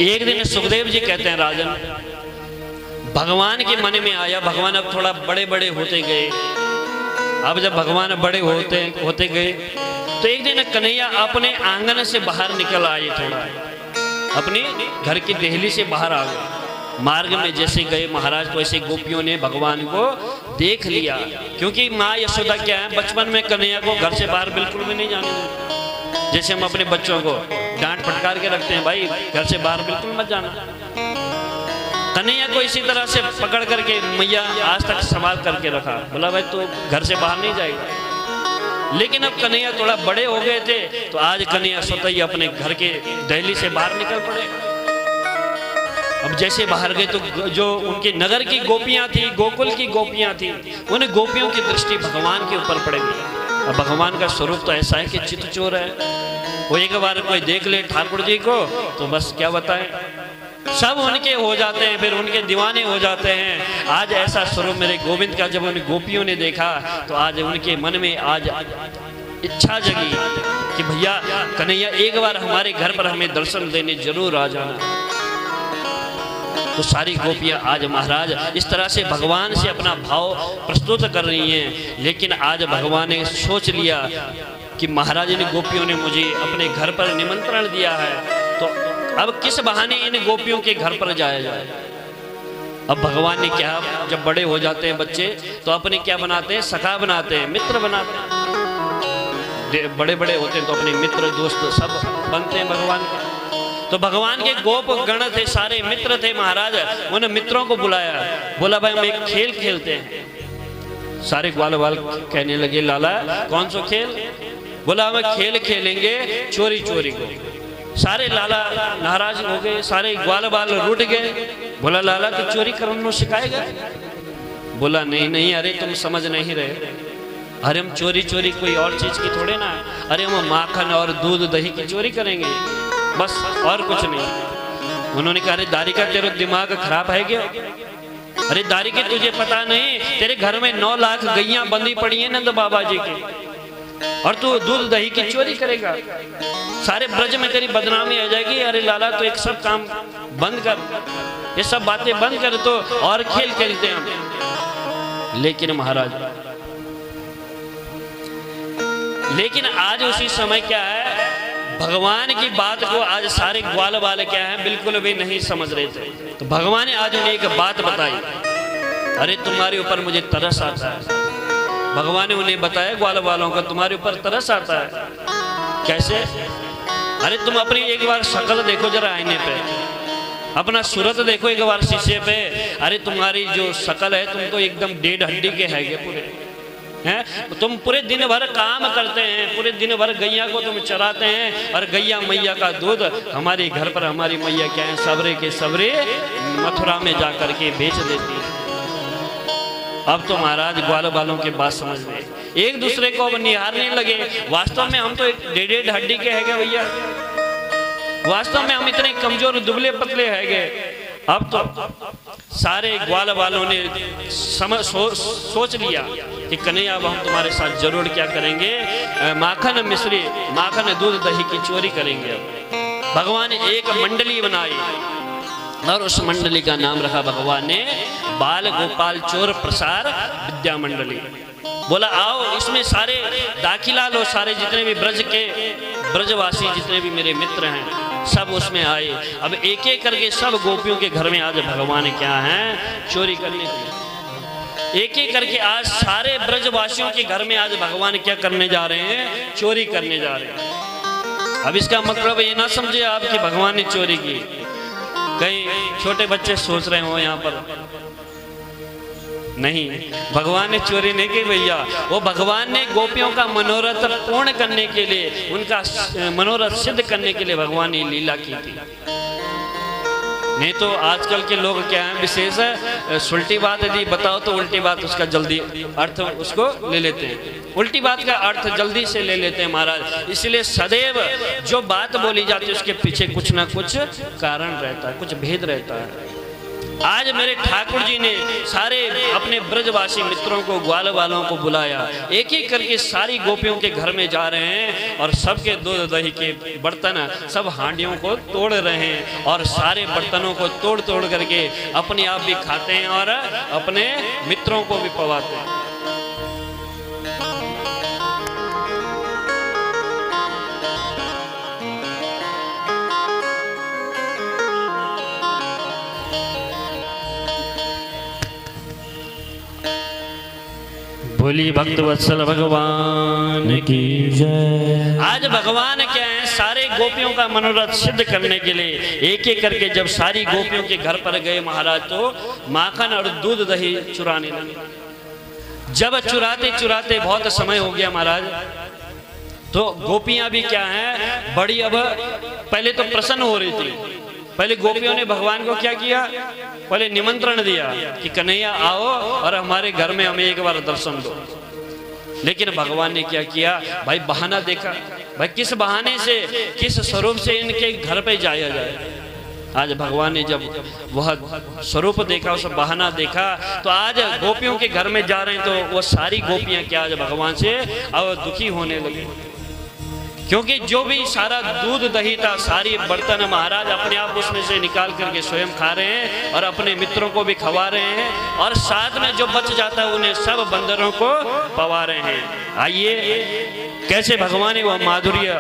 एक दिन सुखदेव जी कहते हैं राजन, भगवान के मन में आया, भगवान अब थोड़ा बड़े बड़े होते गए। अब जब भगवान बड़े होते गए तो एक दिन कन्हैया अपने आंगन से बाहर निकल आए, थोड़ा अपने घर की देहली से बाहर आ गए। मार्ग में जैसे गए महाराज तो ऐसे गोपियों ने भगवान को देख लिया, क्योंकि माँ यशोदा क्या है, बचपन में कन्हैया को घर से बाहर बिल्कुल भी नहीं जाने देते। जैसे हम अपने बच्चों को डांट फटकार के रखते हैं, भाई घर से बाहर बिल्कुल मत जाना। कन्हैया को इसी तरह से पकड़ करके मैया आज तक संभाल करके रखा, बोला भाई तू घर से बाहर नहीं जाएगा। लेकिन अब कन्हैया थोड़ा बड़े हो गए थे तो आज कन्हैया स्वतः ही अपने घर के दहली से बाहर निकल पड़े। अब जैसे बाहर गए तो जो उनके नगर की गोपियां थी, गोकुल की गोपियां थी, उन गोपियों की दृष्टि भगवान के ऊपर पड़ गई। अब भगवान का स्वरूप तो ऐसा है कि चित्त चोर है, वो एक बार कोई देख ले ठाकुर जी को तो बस क्या बताएं, सब उनके हो जाते हैं, फिर उनके दीवाने हो जाते हैं। आज ऐसा स्वरूप मेरे गोविंद का जब उन गोपियों ने देखा तो आज उनके मन में आज इच्छा जगी कि भैया कन्हैया एक बार हमारे घर पर हमें दर्शन देने जरूर आ जाना। तो सारी गोपियां आज महाराज इस तरह से भगवान से अपना भाव प्रस्तुत कर रही हैं। लेकिन आज भगवान ने सोच लिया कि महाराज ने गोपियों ने मुझे अपने घर पर निमंत्रण दिया है, तो अब किस बहाने इन गोपियों के घर पर जाया जाए। अब भगवान ने क्या, जब बड़े हो जाते हैं बच्चे तो अपने क्या बनाते हैं, सखा बनाते हैं, मित्र बनाते हैं। बड़े बड़े होते हैं तो अपने मित्र दोस्त सब बनते हैं भगवान के। तो भगवान के गोप गण थे, सारे मित्र थे महाराज, उन मित्रों को बुलाया, बोला भाई हम एक खेल खेलते हैं। सारे ग्वाल वाल कहने लगे लाला कौन सा खेल, बोला हम खेल खेलेंगे चोरी चोरी को। सारे लाला नाराज हो गए, सारे ग्वाल बाल रूठ गए। बोला लाला तो चोरी करना सिखाएगा, बोला नहीं नहीं, अरे तुम समझ नहीं रहे, अरे हम चोरी चोरी कोई और चीज की थोड़े ना, अरे हम माखन और दूध दही की चोरी करेंगे बस, और कुछ नहीं। उन्होंने कहा अरे दारिका तेरा दिमाग खराब है क्या, अरे दारिका तुझे पता नहीं तेरे घर में 9 लाख गैया बंधी पड़ी है नंद बाबा जी की, और तू दूध दही की चोरी करेगा, सारे ब्रज में तेरी बदनामी आ जाएगी। अरे लाला तो एक सब काम बंद कर, ये सब बातें बंद कर, तो और खेल खेलते हैं हम। लेकिन महाराज, लेकिन आज उसी समय क्या है, भगवान की बात को आज सारे ग्वाल वाले क्या है बिल्कुल भी नहीं समझ रहे थे। तो भगवान ने आज उन्हें एक बात बताई, अरे तुम्हारे ऊपर मुझे तरस आता है। भगवान ने उन्हें बताया ग्वाल वालों को, तुम्हारे ऊपर तरस आता है। कैसे, अरे तुम अपनी एक बार शक्ल देखो जरा आईने पे, अपना सूरत देखो एक बार शीशे पे, अरे तुम्हारी जो शक्ल है तुम तो एकदम डेढ़ हड्डी के है पूरे हैं। तुम पूरे दिन भर काम करते हैं, पूरे दिन भर गैया को तुम चराते हैं, और गैया मैया का दूध हमारे घर पर हमारी मैया क्या है, सबरे के सबरे मथुरा में जा करके बेच देती है। अब तो महाराज ग्वाल वालों की बात समझ में, एक दूसरे को अब निहारने लगे। वास्तव में हम तो एक डेढ़ हड्डी के है भैया, वास्तव में हम इतने कमजोर दुबले पतले है। अब तो सारे ग्वाल वालों ने सोच लिया कि कन्हैया अब हम तुम्हारे साथ जरूर क्या करेंगे, माखन मिश्री माखन दूध दही की चोरी करेंगे। अब भगवान ने एक मंडली बनाई और उस मंडली का नाम रखा भगवान ने बाल गोपाल चोर प्रसार विद्या मंडली। बोला आओ इसमें सारे दाखिला लो, सारे जितने भी ब्रज के ब्रजवासी जितने भी मेरे मित्र हैं सब उसमें आए। अब एक एक करके सब गोपियों के घर में आज भगवान क्या है चोरी करने के लिए, एक एक करके आज सारे ब्रजवासियों के घर में आज भगवान क्या करने जा रहे हैं, चोरी करने जा रहे हैं। अब इसका मतलब ये ना समझे आप कि भगवान ने चोरी की। कई छोटे बच्चे सोच रहे हो यहाँ पर, नहीं, भगवान ने चोरी नहीं की भैया, वो भगवान ने गोपियों का मनोरथ पूर्ण करने के लिए, उनका मनोरथ सिद्ध करने के लिए भगवान ने लीला की थी। नहीं तो आजकल के लोग क्या है विशेष है, उल्टी बात यदि बताओ तो उल्टी बात उसका जल्दी अर्थ उसको ले लेते हैं, उल्टी बात का अर्थ जल्दी से ले लेते हैं महाराज। इसलिए सदैव जो बात बोली जाती है उसके पीछे कुछ ना कुछ कारण रहता है, कुछ भेद रहता है। आज मेरे ठाकुर जी ने सारे अपने ब्रजवासी मित्रों को, ग्वाल वालों को बुलाया, एक एक करके सारी गोपियों के घर में जा रहे हैं और सबके दूध दही के बर्तन, सब हांडियों को तोड़ रहे हैं और सारे बर्तनों को तोड़ तोड़ करके अपने आप भी खाते हैं और अपने मित्रों को भी पवाते हैं। बोली भक्त वत्सल भगवान की जय। आज भगवान क्या है, सारे गोपियों का मनोरथ सिद्ध करने के लिए एक एक करके जब सारी गोपियों के घर पर गए महाराज, तो माखन और दूध दही चुराने लगे। जब चुराते चुराते बहुत समय हो गया महाराज, तो गोपियां भी क्या है, बड़ी अब पहले तो प्रसन्न हो रही थी। पहले गोपियों ने भगवान को क्या किया, पहले निमंत्रण दिया कि कन्हैया आओ और हमारे घर में हमें एक बार दर्शन दो। लेकिन भगवान ने क्या किया भाई, बहाना देखा भाई, किस बहाने से, किस स्वरूप से इनके घर पे जाया जाए। आज भगवान ने जब वह स्वरूप देखा, उस बहाना देखा, तो आज गोपियों के घर में जा रहे हैं, तो वो सारी गोपियां क्या आज भगवान से अब दुखी होने लगी, क्योंकि जो भी सारा दूध दही था, सारी बर्तन महाराज अपने आप उसमें से निकाल करके स्वयं खा रहे हैं और अपने मित्रों को भी खवा रहे हैं, और साथ में जो बच जाता है उन्हें सब बंदरों को पवा रहे हैं। आइए कैसे भगवान ने वह माधुर्य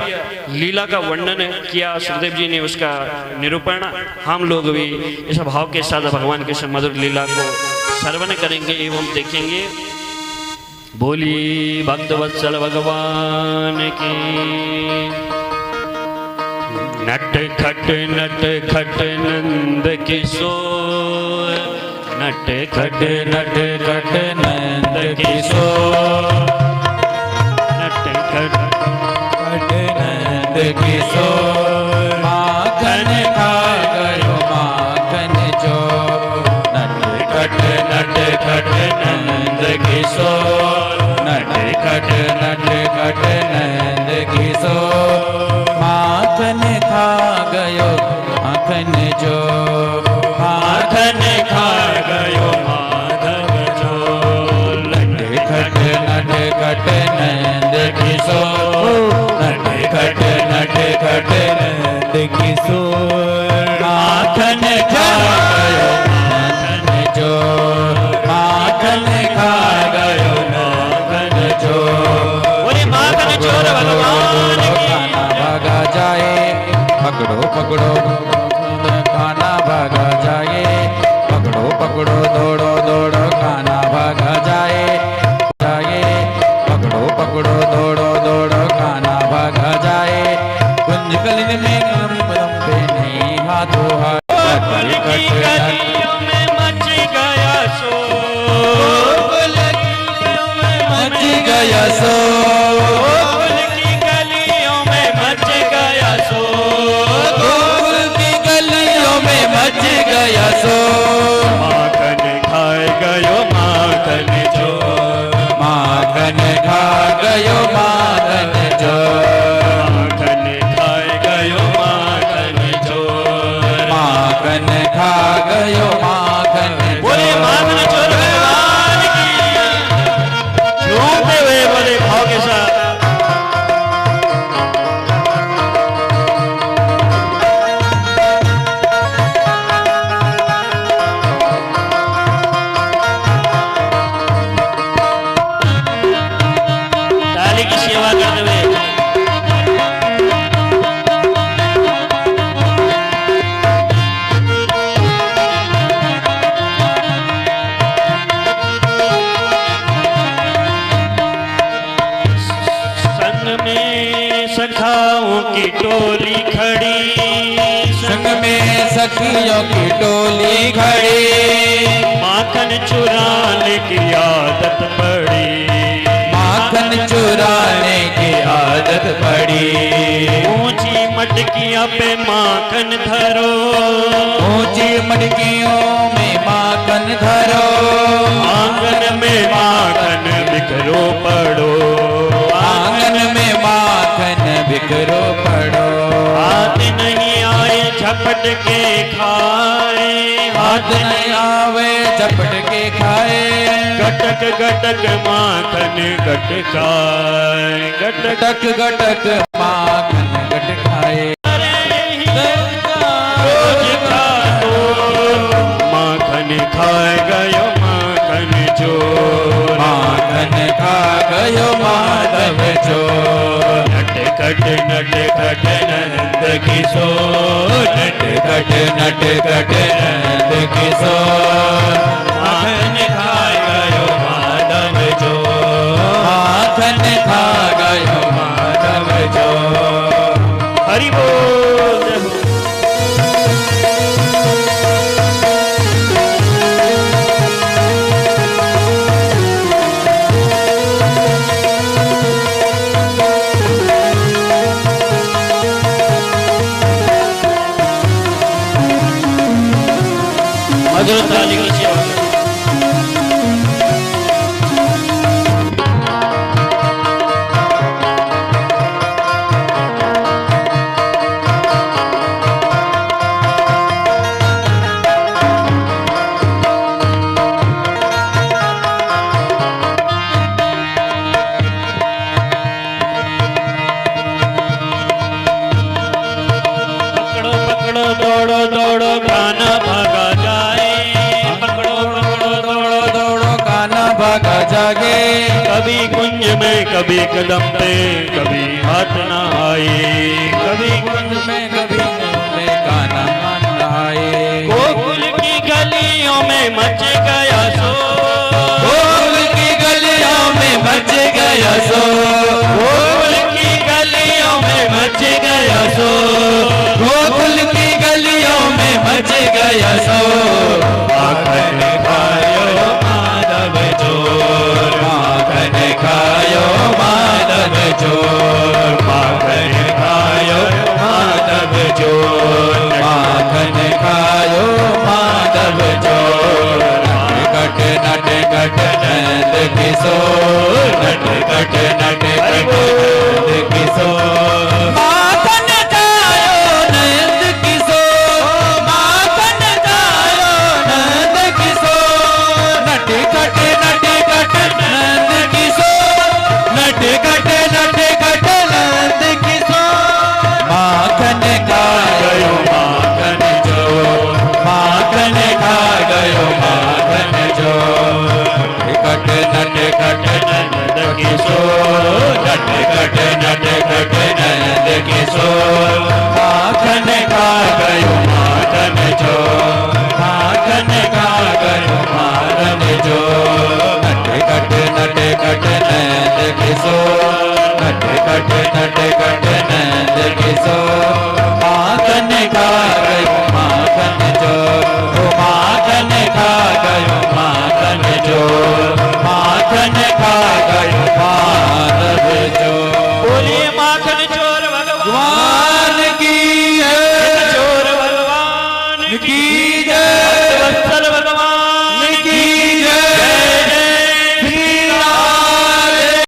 लीला का वर्णन किया, सुखदेव जी ने उसका निरूपण, हम लोग भी इस भाव के साथ भगवान के मधुर लीला को श्रवण करेंगे एवं देखेंगे। बोली भक्त वत्सल भगवान की। नट खट नंद किशोर, नट खट नंद किशोर, नट खट नंद किशोर, माखन खा गयो माखन जो, नट खट नंद किशोर, नट खट नंद किशोर, माखन खा गयो माखन जो, माखन खा गयो माधव जो, नट खट नंद किशोर, नट खट नंद किशोर, माखन खा गयो माखन जो, माखन खा गयो माखन जो, बोले माखन चोर भगवान की। खाना भागा जाए, पकड़ो पकड़ो खाना भागा जाए, पकड़ो पकड़ो दौड़ो दौड़ो खाना भागा जाए, पकड़ो पकड़ो दौड़ो दौड़ो खाना भागा जाए, कुंज कलिन में लंबे नहीं हाथों हाथ मच गया सो, गोकुल की गलियों में मच गया सो, गोकुल की गलियों में मच गया सो, माखन खाए गयो माखन जो, माखन खा गयो माखन जो, माखन खाए गयो माखन जो, माखन खा गयो माखन जो। बोले माखन चोर भगवान की। झूमते हुए बोले भाव के साथ। ताली की सेवा करते हुए सखाओं की टोली खड़ी, संग में सखियों की टोली खड़ी, माखन चुराने की आदत पड़ी, माखन चुराने की आदत पड़ी, ऊंची मटकियां पे माखन धरो, ऊंची मटकियों में माखन धरो, आंगन में माखन बिखरो पड़ो, आंगन में माखन बिखरो पड़ो, हाथ नहीं आए झपट के खाए, हाथ नहीं आवे झपट के खाए, गटक गटक माखन गटकाए, गटक गटक गटक माखन गट खाए। रोज का तो माखन खाए गयो माखन चोर, माखन खा गयो माधव चोर। नटखट नटखट नंद किशोर, नटखट नटखट नंद किशोर, माखन खाए गयो माधव चोर, माखन खा गयो माधव चोर। हरि बोल। मधुर ताली की सेवा। पकड़ो पकड़ो दौड़ो दौड़ो गाना भागा जाए, पकड़ो पकड़ो दौड़ो दौड़ो काना भागा जागे, कभी कुंज में कभी कदम पे कभी हाथ न आए, कभी कुंज में कभी में काना मान आए। गोकुल की गलियों में मच गया शोर, गोकुल की गलियों में मच गया शोर, गोकुल की गलियों में मच गया शोर, गोकुल की गलियों में मच गया शोर। माखन खायो माधव चोर, माखन खायो माधव चोर, माखन खायो माधव चोर, माखन खायो माधव चोर। नट नट नट नंद किशोर, नट नट नट नट नंद किशोर। माखन खायो नंद किशोर, माखन खायो नंद किशोर। नट खट नट खट नंद किशोर, नट खट नट खट नंद किशोर। माखन खा गयो माखन चोर, माखन खा गयो माखन चोर। कट नट कट नंद किशोर, नट कट नट कट नंद किशोर। माखन खा गयो माखन चोर, माखन खा गयो माखन चोर। नट कट नट कट नंद किशोर, नट कट नट कट नंद किशोर।